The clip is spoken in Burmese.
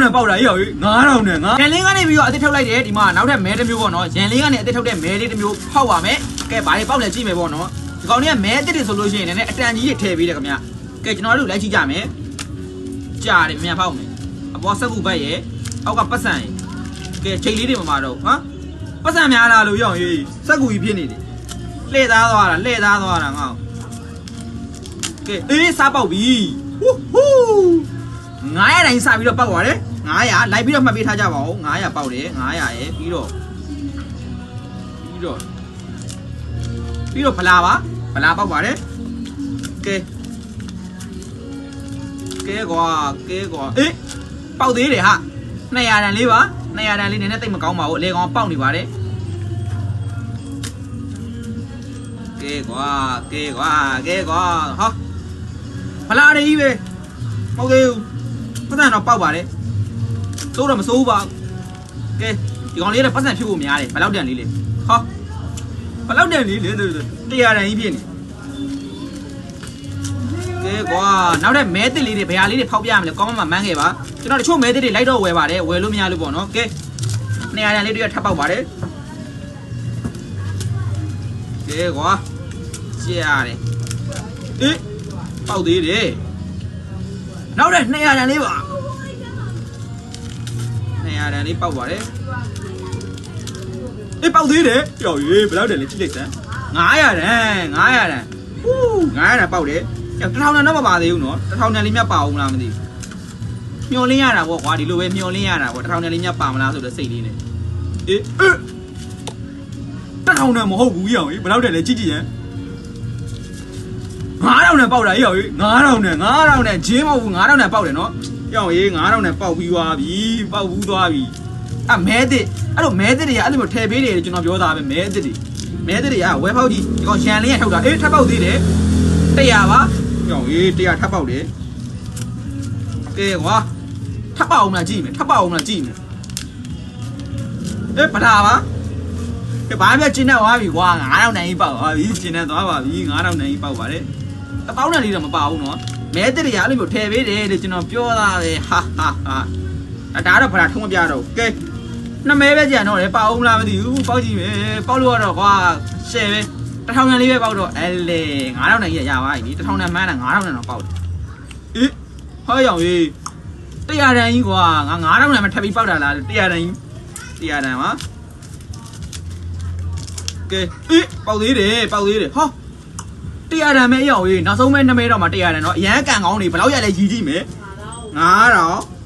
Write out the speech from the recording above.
နဲ့ပေါက်တာကြီးရော9000နဲ့ငါရန်လင်းကနေပြီးတော့အစ်စ်ထုတ်လိုက်တယ်ဒီမှာနောက်ထပ်မဲတစ်မျိုးပေါ့နော်ရန်လင်းကနေအစ်စ်ထုတ်တဲ့မဲလေးတစ်မျိုးဖောက်ပါမယ်ကဲဘာတွေပေါက်လဲကြည့်မယ်ပေါ့နော်ဒီကောင်တွေကမဲတစ်တွေဆိုလို့ရှိရင်လည်းအတန်ကြီးတွေထည့်ပေးတယ်ခင်ဗျကဲကျွန်တော်တို့လိုက်ကြည့်ကြမယ်ကြားတယ်မြန်ဖောက်မယ်အပေါ်ဆက်ကူဘက်ရဲ့အောက်ကပတ်စံရဲ့ကဲချိန်လေးတွေမှာတော့ဟမ်ပတ်စံများလာလို့ရောရေးဆက်ကူကြီးဖြစ်နေတယ်လှည့်သားသွားတာငါကဲအေးစားပေါက်ပြီဟူးဟူး900တိုင်းစပြီးတော့ပေါက်သွားတယ်900လိုက်ပြီးတော့မှတ်ပေးထားကြပါဦး900ပေါက်တယ်900ရဲ့ပြီးတော့ဗလာပေါက်ပါတယ်ကဲကွာအေးပေါက်သေးတယ်ဟာ200တန်လေးပါ200တန်လေးနည်းနည်းတိတ်မကောင်းပါဘူးအလေကောင်ပေါက်နေပါတယ်ကဲကွာဟောဗလာတွေကြီးပဲဟုတ်ကဲ့ပတ်စံတော့ပေါက်ပါတယ်စိုးတော့မစိုးဘူးပါကဲဒီကောင်လေးကပတ်စံဖြစ်ဖို့များတယ်ဘယ်လောက်တန်လေးလဲဟောဘယ်လောက်တန်လေးလဲ100တန်ကြီးဖြစ်နေကဲကွာနောက်ထပ်မဲတစ်လေးတွေဘယ်ဟာလေးတွေဖောက်ပြရမလဲကောင်းမှမန်းခဲ့ပါကျွန်တော်တချို့မဲတစ်တွေလိုက်တော့ဝယ်ပါတယ်ဝယ်လို့မရလို့ပေါ့နော်ကဲ200တန်လေးတွေကထပ်ပေါက်ပါတယ်ကဲကွာကြားရတယ်အေးပေါက်သေးတယ်နောက်ထပ်200တန်လေးပါ200တန်လေးပေါက်ပါတယ်အေးပေါက်သေးတယ်ကြောက်ရေးဘယ်လောက်တန်လဲကြည့်လိုက်စမ်း900တန်ဟူး900တန်ပေါက်တယ်1000တန်တော့မပါသေးဘူးနော်1000တန်လေးမြတ်ပါအောင်လားမသိဘူးမျောလင်းရတာပေါ့ကွာဒီလိုပဲမျောလင်းရတာပေါ့1000တန်လေးမြတ်ပါမလားဆိုတော့စိတ်လေးနဲ့အေး1000တန်မဟုတ်ဘူးရောဘယ်လောက်တန်လဲကြည့်ရန်9000နဲ့ပေါက်တာရော9000နဲ့ဂျင်းမဟုတ်ဘူး9000နဲ့ပေါက်တယ်နော်ရော9000နဲ့ပေါက်ပြီးသွားပြီပေါက်ဘူးသွားပြီမဲတစ်အဲ့လိုမဲတစ်တွေကအဲ့လိုမျိုးထည့်ပေးတယ်ကျွန်တော်ပြောတာပဲမဲတစ်တွေကဝဲဖောက်ကြီးဒီကောင်ရှန်လင်းရထုတ်တာအေးထပ်ပေါက်သေးတယ်100ပါရော100ထပ်ပေါက်တယ်ကဲကွာထပ်ပေါက်အောင်လားကြည့်မယ်အေးဗလာပါကဲဘာမှကျင်းနေသွားပြီကွာ9000တန်ကြီးပေါက်သွားပြီကျင်းနေသွားပါပြီ9000တန်ကြီးပေါက်ပါတယ်1000တန်လေးတော့မပါဘူးနော်မဲတစ်တွေကအဲ့လိုမျိုးထည့်ပေးတယ်လို့ကျွန်တော်ပြောတာပဲဟာဒါတော့ဗလာထုံးမပြတော့ကဲ2မဲပဲကြံတော့လေပေါက်အောင်လားမသိဘူးပေါက်ကြည့်မယ်ပေါက်လို့ရတော့ကွာရှယ်ပဲ1000တန်လေးပဲပေါက်တော့အဲ့လေ9000တန်ကြီးရပါပြီ1000တန်မှန်းတာ9000တန်တော့ပေါက်တယ်အေးဟောရောင်ရေး100တန်ကြီးကွာငါ9000တန်မှထပ်ပြီးပေါက်တာလား100တန်ပါကဲအေးပေါက်သေးတယ်ဟော100တန်မဲရောင်ရေးနောက်ဆုံးမဲ2မဲတော့မှ100တန်တော့အရန်ကန်ကောင်းနေဘယ်လောက်ရလဲရည်ကြည့်မယ်9000